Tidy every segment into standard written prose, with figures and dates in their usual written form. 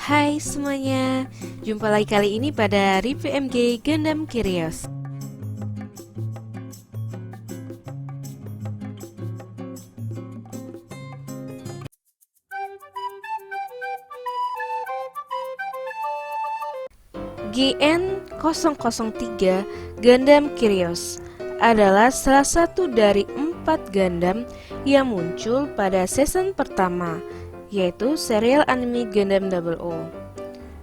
Hai semuanya, jumpa lagi kali ini pada review MG Gundam Kyrios. GN003 Gundam Kyrios adalah salah satu dari 4 Gundam yang muncul pada season pertama, yaitu serial anime Gundam 00.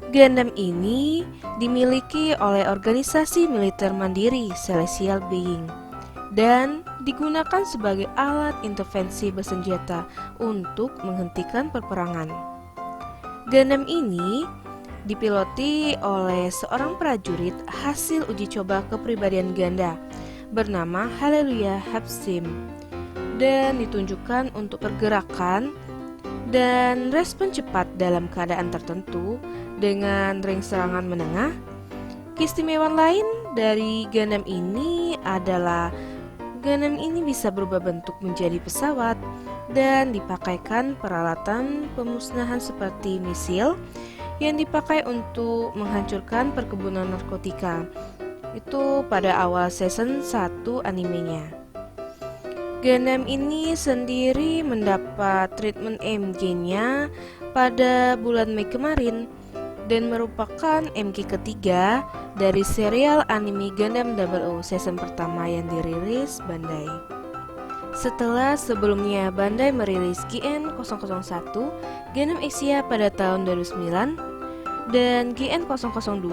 Gundam ini dimiliki oleh organisasi militer mandiri Celestial Being dan digunakan sebagai alat intervensi bersenjata untuk menghentikan peperangan. Gundam ini dipiloti oleh seorang prajurit hasil uji coba kepribadian ganda bernama Hallelujah Hapsim dan ditunjukkan untuk pergerakan dan respon cepat dalam keadaan tertentu dengan range serangan menengah. Keistimewaan lain dari Gundam ini adalah Gundam ini bisa berubah bentuk menjadi pesawat dan dipakaikan peralatan pemusnahan seperti misil yang dipakai untuk menghancurkan perkebunan narkotika. Itu pada awal season 1 animenya. Gundam ini sendiri mendapat treatment MG-nya pada bulan Mei kemarin dan merupakan MG ketiga dari serial anime Gundam 00 season pertama yang dirilis Bandai. Setelah sebelumnya Bandai merilis GN001 Gundam Asia pada tahun 2009 dan GN002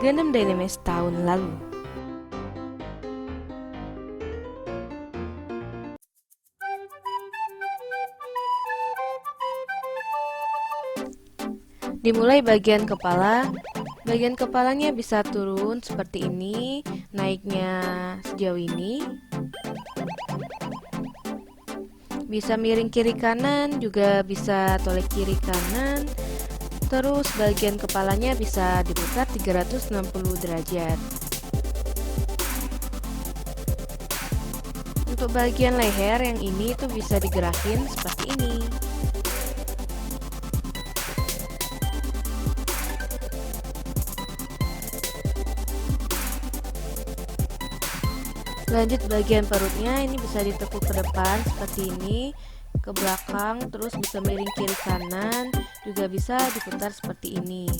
Gundam Dynamex tahun lalu. Dimulai bagian kepala. Bagian kepalanya bisa turun seperti ini, naiknya sejauh ini. Bisa miring kiri kanan, juga bisa toleh kiri kanan. Terus bagian kepalanya bisa diputar 360 derajat. Untuk bagian leher yang ini tuh bisa digerakin seperti ini. Lanjut bagian perutnya, ini bisa ditekuk ke depan seperti ini, ke belakang, terus bisa miring kiri kanan, juga bisa diputar seperti ini.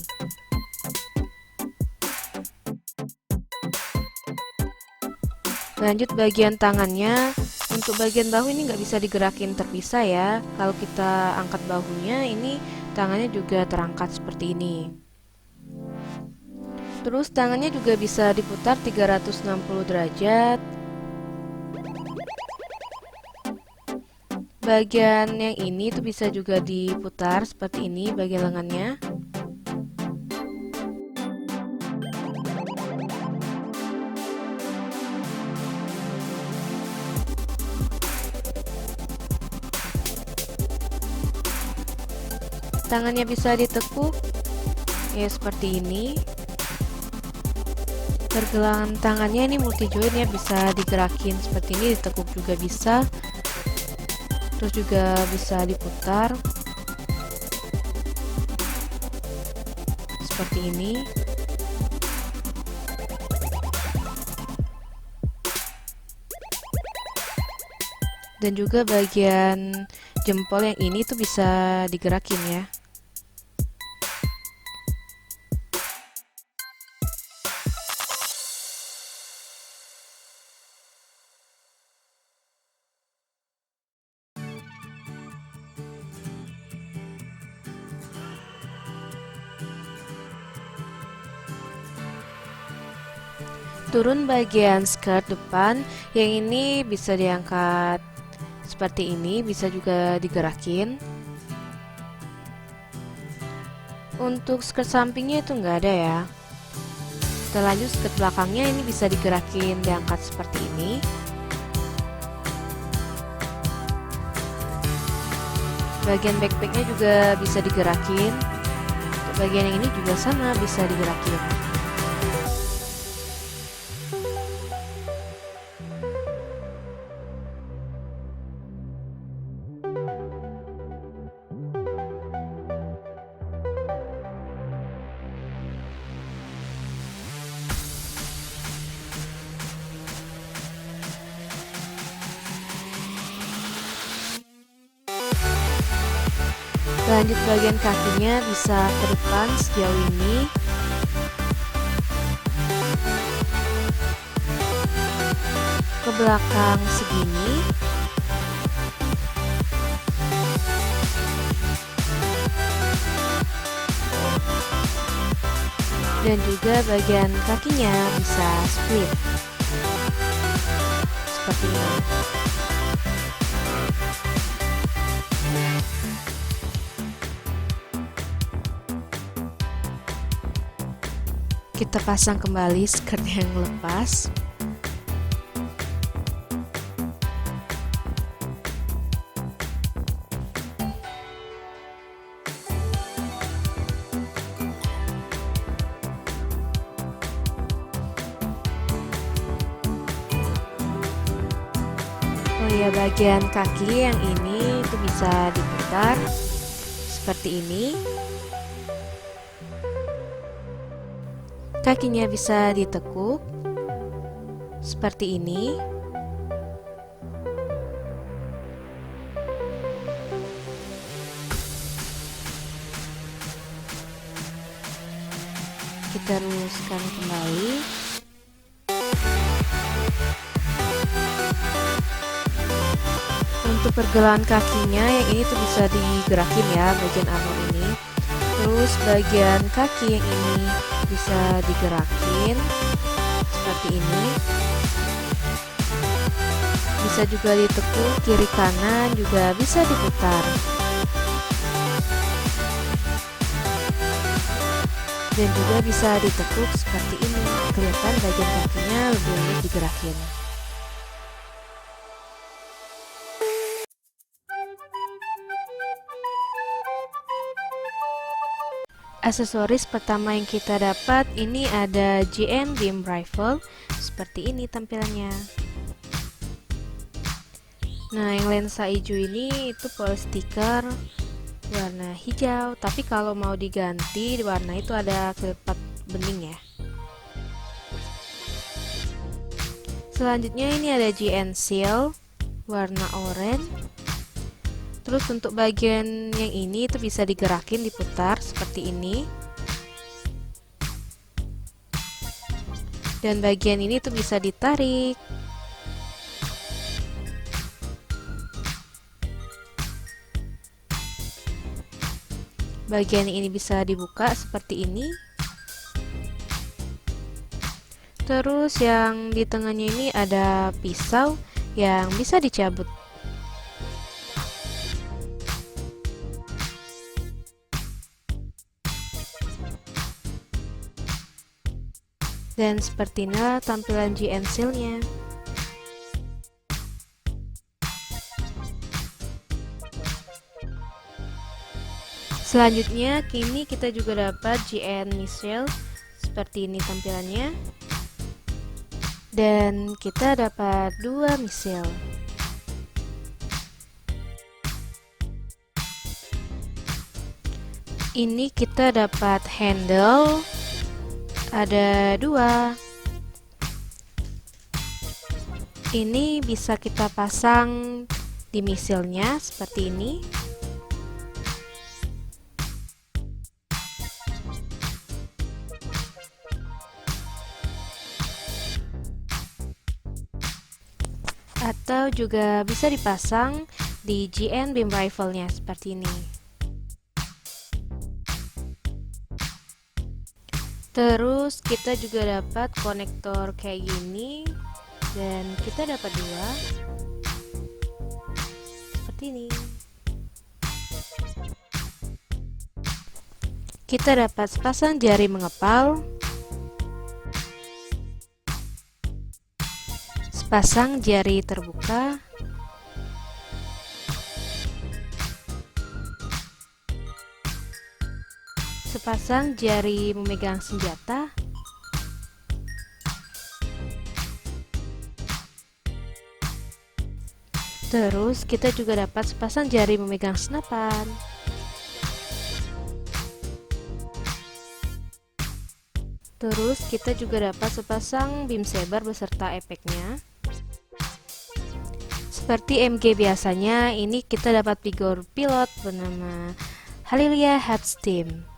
Lanjut bagian tangannya. Untuk bagian bahu ini nggak bisa digerakin terpisah ya. Kalau kita angkat bahunya, ini tangannya juga terangkat seperti ini. Terus tangannya juga bisa diputar 360 derajat. Bagian yang ini tuh bisa juga diputar seperti ini, bagian lengannya. Tangannya bisa ditekuk, ya seperti ini. Pergelangan tangannya ini multi joint ya, bisa digerakin seperti ini, ditekuk juga bisa. Terus juga bisa diputar seperti ini. Dan juga bagian jempol yang ini tuh bisa digerakin ya. Turun bagian skirt depan, yang ini bisa diangkat seperti ini, bisa juga digerakin. Untuk skirt sampingnya itu nggak ada ya. Kita lanjut skirt belakangnya, ini bisa digerakin, diangkat seperti ini. Bagian backpacknya juga bisa digerakin. Untuk bagian yang ini juga sama, bisa digerakin. Lanjut bagian kakinya bisa ke depan sejauh ini. Ke belakang segini. Dan juga bagian kakinya bisa split. Seperti ini. Kita pasang kembali skirt yang lepas. Oh ya, bagian kaki yang ini itu bisa diputar seperti ini. Kakinya bisa ditekuk seperti ini. Kita luruskan kembali. Untuk pergelangan kakinya yang ini tuh bisa digerakin ya, bagian armor ini. Terus bagian kaki yang ini bisa digerakin seperti ini. Bisa juga ditekuk kiri kanan, juga bisa diputar. Dan juga bisa ditekuk seperti ini. Kelihatan bagian kakinya lebih digerakin. Aksesoris pertama yang kita dapat ini ada GN Beam Rifle. Seperti ini tampilannya. Nah, yang lensa hijau ini itu polysticker warna hijau, tapi kalau mau diganti warna itu ada kelipat bening ya. Selanjutnya ini ada GN Seal warna oranye. Terus untuk bagian yang ini itu bisa digerakin, diputar seperti ini. Dan bagian ini tuh bisa ditarik. Bagian ini bisa dibuka seperti ini. Terus yang di tengahnya ini ada pisau yang bisa dicabut. Dan seperti inilah tampilan GN Seal-nya. Selanjutnya kini kita juga dapat GN Missile. Seperti ini tampilannya. Dan kita dapat 2 missile. Ini kita dapat handle. Ada 2. Ini bisa kita pasang di misilnya seperti ini. Atau juga bisa dipasang di GN Beam Rifle-nya seperti ini. Terus kita juga dapat konektor kayak gini, dan kita dapat 2 seperti ini. Kita dapat sepasang jari mengepal, sepasang jari terbuka, sepasang jari memegang senjata, terus kita juga dapat sepasang jari memegang senapan. Terus kita juga dapat sepasang beam saber beserta efeknya. Seperti MG biasanya, ini kita dapat figur pilot bernama Halilia Heads Team.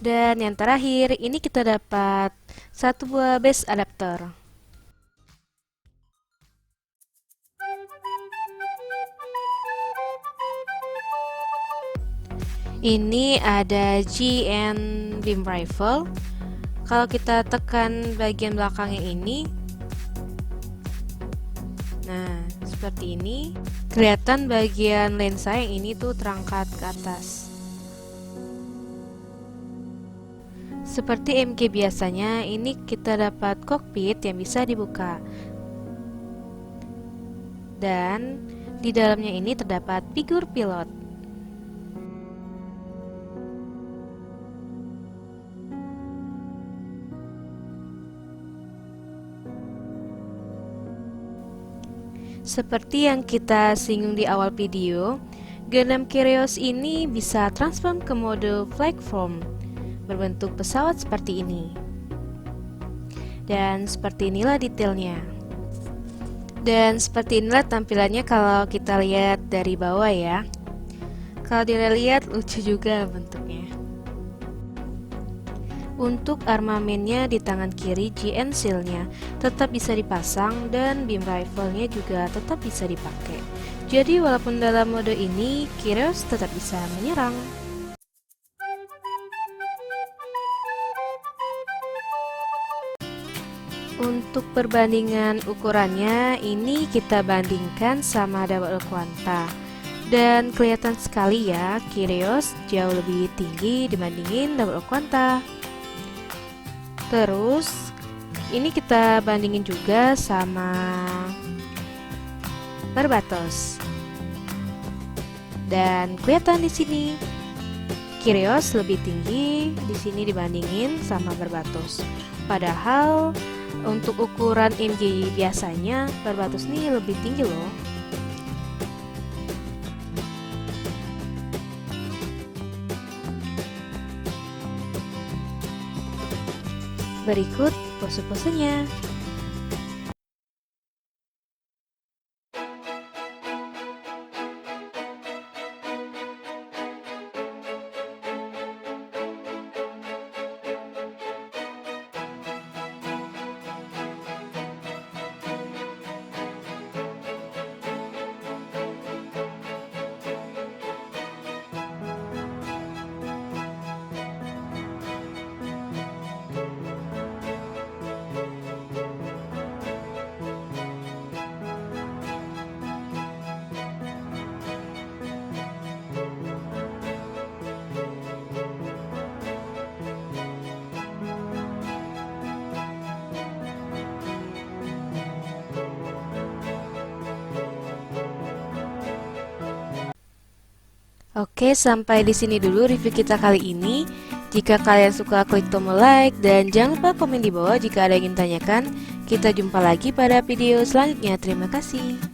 Dan yang terakhir, ini kita dapat satu buah base adapter. Ini ada GN Beam Rifle. Kalau kita tekan bagian belakangnya ini, nah seperti ini, kelihatan bagian lensa yang ini tuh terangkat ke atas. Seperti MG biasanya, ini kita dapat kokpit yang bisa dibuka. Dan di dalamnya ini terdapat figur pilot. Seperti yang kita singgung di awal video, Gundam Kyrios ini bisa transform ke mode flight form berbentuk pesawat seperti ini. Dan seperti inilah detailnya. Dan seperti inilah tampilannya kalau kita lihat dari bawah ya. Kalau dilihat lucu juga bentuknya. Untuk armamennya di tangan kiri, GN Shield-nya tetap bisa dipasang dan beam rifle-nya juga tetap bisa dipakai. Jadi walaupun dalam mode ini, Kyrios tetap bisa menyerang. Untuk perbandingan ukurannya, ini kita bandingkan sama Double Quanta. Dan kelihatan sekali ya, Kyrios jauh lebih tinggi dibandingin Double Quanta. Terus ini kita bandingin juga sama Barbatos. Dan kelihatan di sini Kyrios lebih tinggi di sini dibandingin sama Barbatos. Padahal untuk ukuran MG biasanya Barbatos ini lebih tinggi loh. Berikut pose-posenya. Oke, sampai di sini dulu review kita kali ini. Jika kalian suka, klik tombol like dan jangan lupa komen di bawah jika ada yang ingin tanyakan. Kita jumpa lagi pada video selanjutnya. Terima kasih.